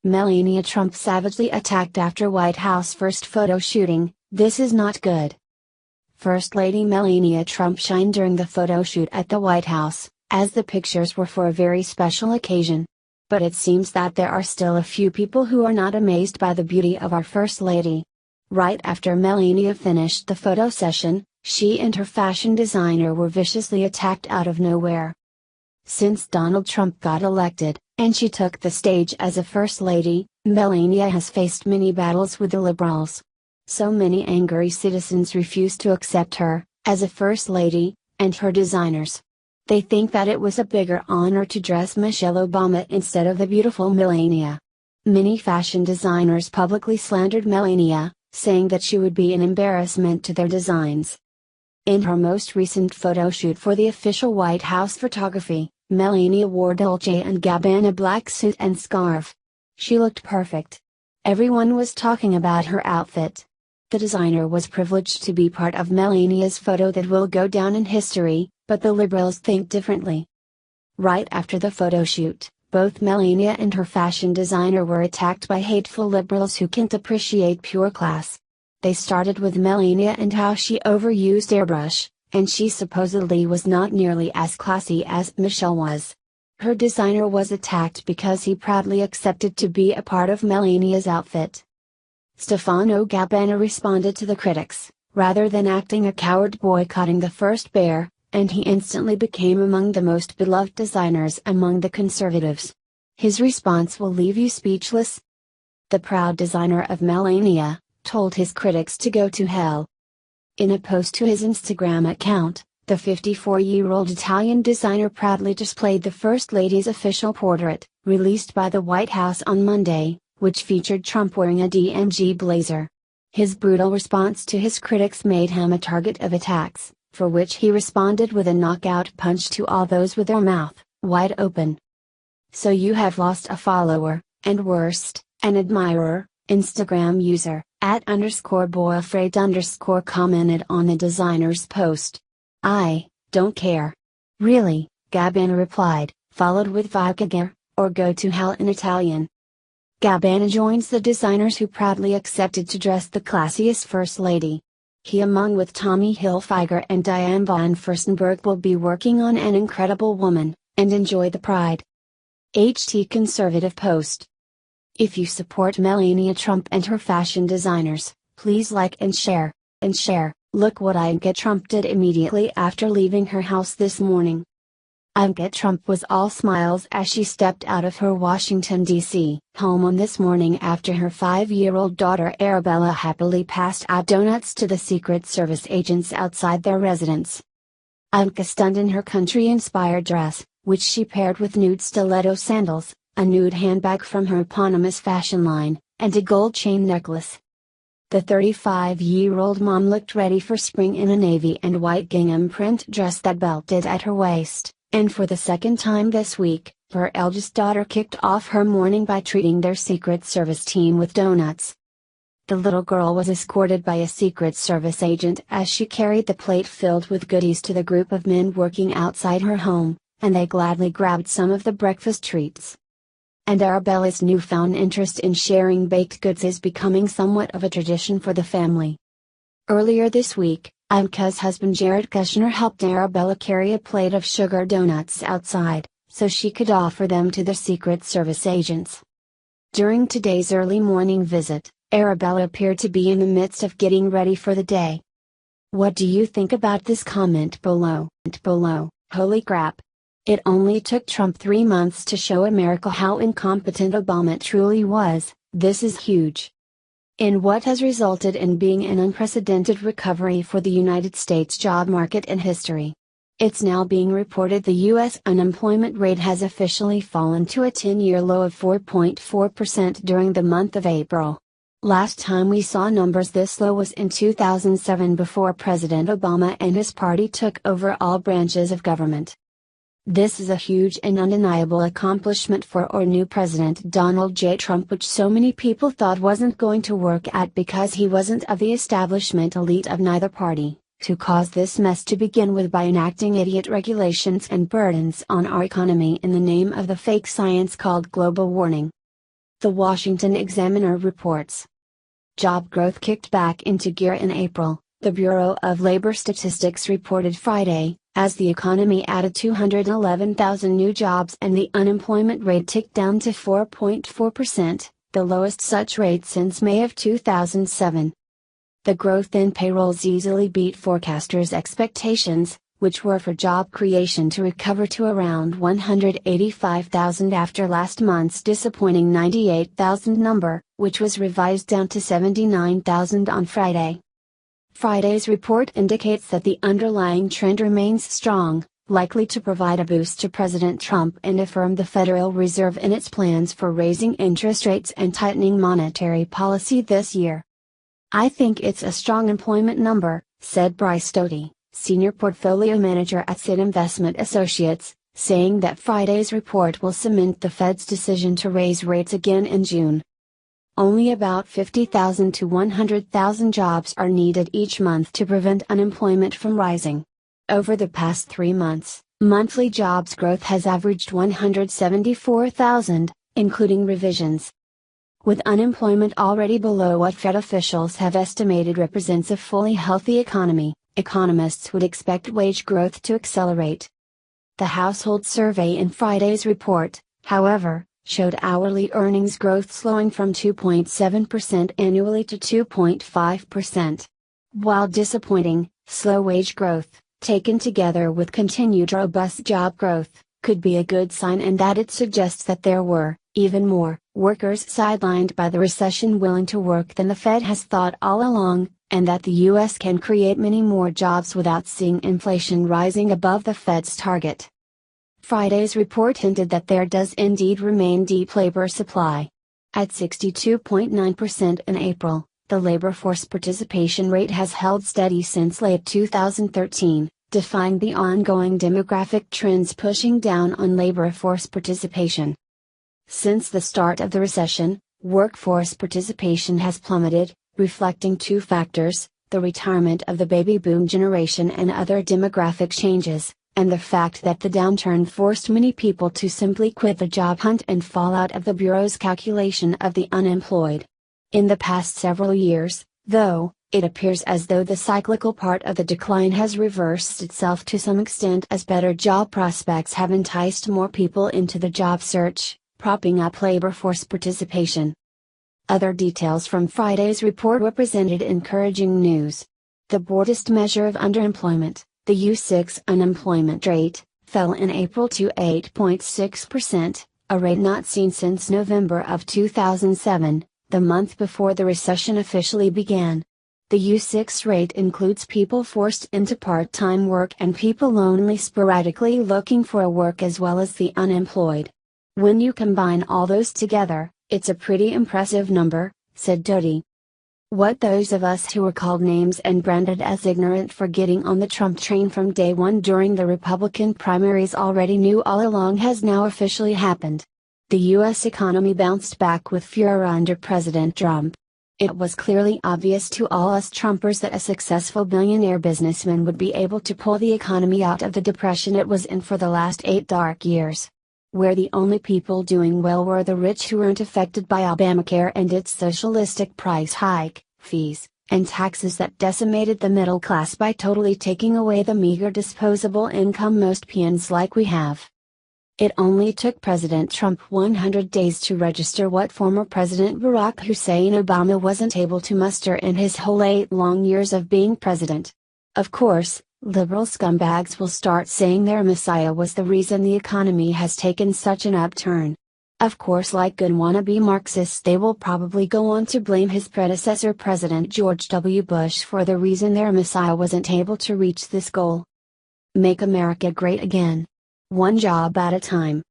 Melania Trump savagely attacked after White House first photo shooting. This is not good. First Lady Melania Trump shined during the photo shoot at the White House, as the pictures were for a very special occasion. But it seems that there are still a few people who are not amazed by the beauty of our First Lady. Right after Melania finished the photo session, she and her fashion designer were viciously attacked out of nowhere. Since Donald Trump got elected, and she took the stage as a First Lady, Melania has faced many battles with the liberals. So many angry citizens refuse to accept her, as a First Lady, and her designers. They think that it was a bigger honor to dress Michelle Obama instead of the beautiful Melania. Many fashion designers publicly slandered Melania, saying that she would be an embarrassment to their designs. In her most recent photo shoot for the official White House photography, Melania wore Dolce & Gabbana black suit and scarf. She looked perfect. Everyone was talking about her outfit. The designer was privileged to be part of Melania's photo that will go down in history, but the liberals think differently. Right after the photo shoot, both Melania and her fashion designer were attacked by hateful liberals who can't appreciate pure class. They started with Melania and how she overused airbrush, and she supposedly was not nearly as classy as Michelle was. Her designer was attacked because he proudly accepted to be a part of Melania's outfit. Stefano Gabbana responded to the critics, rather than acting a coward boycotting the first bear, and he instantly became among the most beloved designers among the conservatives. His response will leave you speechless. The proud designer of Melania told his critics to go to hell. In a post to his Instagram account, the 54-year-old Italian designer proudly displayed the First Lady's official portrait, released by the White House on Monday, which featured Trump wearing a D&G blazer. His brutal response to his critics made him a target of attacks, for which he responded with a knockout punch to all those with their mouth wide open. So you have lost a follower, and worst, an admirer. Instagram user, @_boyafraid_ commented on the designer's post. "I don't care. Really," Gabbana replied, followed with "Vacagare, or go to hell" in Italian. Gabbana joins the designers who proudly accepted to dress the classiest First Lady. He, along with Tommy Hilfiger and Diane von Furstenberg, will be working on An Incredible Woman, and enjoy the pride. Conservative post. If you support Melania Trump and her fashion designers, please like and share. Look what Ivanka Trump did immediately after leaving her house this morning. Ivanka Trump was all smiles as she stepped out of her Washington, D.C. home on this morning after her 5-year-old daughter Arabella happily passed out donuts to the Secret Service agents outside their residence. Ivanka stunned in her country-inspired dress, which she paired with nude stiletto sandals, a nude handbag from her eponymous fashion line, and a gold chain necklace. The 35-year-old mom looked ready for spring in a navy and white gingham print dress that belted at her waist, and for the second time this week, her eldest daughter kicked off her morning by treating their Secret Service team with donuts. The little girl was escorted by a Secret Service agent as she carried the plate filled with goodies to the group of men working outside her home, and they gladly grabbed some of the breakfast treats. And Arabella's newfound interest in sharing baked goods is becoming somewhat of a tradition for the family. Earlier this week, Ivanka's husband Jared Kushner helped Arabella carry a plate of sugar donuts outside, so she could offer them to the Secret Service agents. During today's early morning visit, Arabella appeared to be in the midst of getting ready for the day. What do you think about this? Comment below. Holy crap! It only took Trump 3 months to show America how incompetent Obama truly was. This is huge. In what has resulted in being an unprecedented recovery for the United States job market in history. It's now being reported the U.S. unemployment rate has officially fallen to a 10-year low of 4.4% during the month of April. Last time we saw numbers this low was in 2007, before President Obama and his party took over all branches of government. This is a huge and undeniable accomplishment for our new President Donald J. Trump, which so many people thought wasn't going to work out because he wasn't of the establishment elite of neither party, to cause this mess to begin with by enacting idiot regulations and burdens on our economy in the name of the fake science called global warming. The Washington Examiner reports. Job growth kicked back into gear in April, the Bureau of Labor Statistics reported Friday, as the economy added 211,000 new jobs and the unemployment rate ticked down to 4.4%, the lowest such rate since May of 2007. The growth in payrolls easily beat forecasters' expectations, which were for job creation to recover to around 185,000 after last month's disappointing 98,000 number, which was revised down to 79,000 on Friday. Friday's report indicates that the underlying trend remains strong, likely to provide a boost to President Trump and affirm the Federal Reserve in its plans for raising interest rates and tightening monetary policy this year. "I think it's a strong employment number," said Bryce Doty, senior portfolio manager at Sid Investment Associates, saying that Friday's report will cement the Fed's decision to raise rates again in June. Only about 50,000 to 100,000 jobs are needed each month to prevent unemployment from rising. Over the past 3 months, monthly jobs growth has averaged 174,000, including revisions. With unemployment already below what Fed officials have estimated represents a fully healthy economy, economists would expect wage growth to accelerate. The household survey in Friday's report, however, showed hourly earnings growth slowing from 2.7% annually to 2.5%. While disappointing, slow wage growth, taken together with continued robust job growth, could be a good sign in that it suggests that there were, even more, workers sidelined by the recession willing to work than the Fed has thought all along, and that the U.S. can create many more jobs without seeing inflation rising above the Fed's target. Friday's report hinted that there does indeed remain deep labor supply. At 62.9% in April, the labor force participation rate has held steady since late 2013, defying the ongoing demographic trends pushing down on labor force participation. Since the start of the recession, workforce participation has plummeted, reflecting two factors: the retirement of the baby boom generation and other demographic changes, and the fact that the downturn forced many people to simply quit the job hunt and fall out of the Bureau's calculation of the unemployed. In the past several years, though, it appears as though the cyclical part of the decline has reversed itself to some extent as better job prospects have enticed more people into the job search, propping up labor force participation. Other details from Friday's report represented encouraging news. The broadest measure of underemployment, the U6 unemployment rate, fell in April to 8.6%, a rate not seen since November of 2007, the month before the recession officially began. The U6 rate includes people forced into part-time work and people only sporadically looking for a work as well as the unemployed. "When you combine all those together, it's a pretty impressive number," said Doty. What those of us who were called names and branded as ignorant for getting on the Trump train from day one during the Republican primaries already knew all along has now officially happened. The U.S. economy bounced back with furor under President Trump. It was clearly obvious to all us Trumpers that a successful billionaire businessman would be able to pull the economy out of the depression it was in for the last 8 dark years. Where the only people doing well were the rich who weren't affected by Obamacare and its socialistic price hike, fees, and taxes that decimated the middle class by totally taking away the meager disposable income most peons like we have. It only took President Trump 100 days to register what former President Barack Hussein Obama wasn't able to muster in his whole 8 long years of being president. Of course, liberal scumbags will start saying their messiah was the reason the economy has taken such an upturn. Of course, like good wannabe Marxists, they will probably go on to blame his predecessor President George W. Bush for the reason their messiah wasn't able to reach this goal. Make America great again. One job at a time,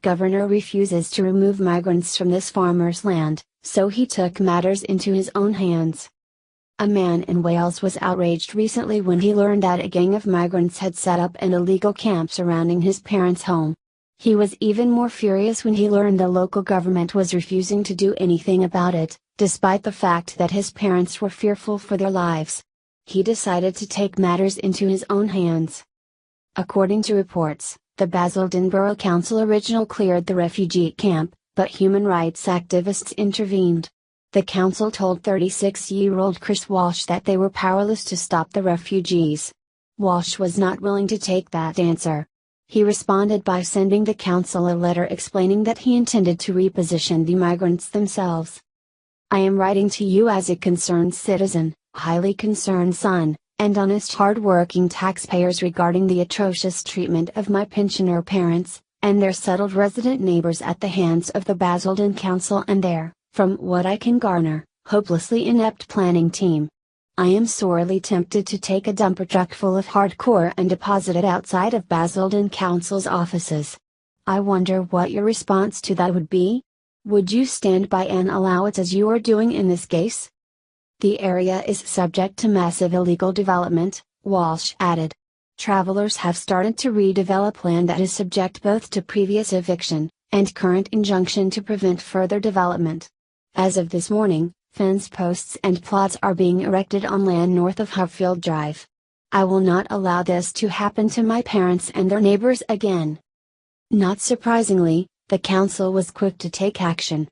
Governor refuses to remove migrants from this farmer's land, so he took matters into his own hands. A man in Wales was outraged recently when he learned that a gang of migrants had set up an illegal camp surrounding his parents' home. He was even more furious when he learned the local government was refusing to do anything about it, despite the fact that his parents were fearful for their lives. He decided to take matters into his own hands. According to reports, the Basildon Borough Council originally cleared the refugee camp, but human rights activists intervened. The council told 36-year-old Chris Walsh that they were powerless to stop the refugees. Walsh was not willing to take that answer. He responded by sending the council a letter explaining that he intended to reposition the migrants themselves. "I am writing to you as a concerned citizen, highly concerned son, and honest hard-working taxpayers regarding the atrocious treatment of my pensioner parents, and their settled resident neighbors at the hands of the Basildon Council and their, from what I can garner, hopelessly inept planning team. I am sorely tempted to take a dumper truck full of hardcore and deposit it outside of Basildon Council's offices. I wonder what your response to that would be? Would you stand by and allow it as you are doing in this case? The area is subject to massive illegal development," Walsh added. "Travelers have started to redevelop land that is subject both to previous eviction, and current injunction to prevent further development. As of this morning, fence posts and plots are being erected on land north of Harfield Drive. I will not allow this to happen to my parents and their neighbors again." Not surprisingly, the council was quick to take action.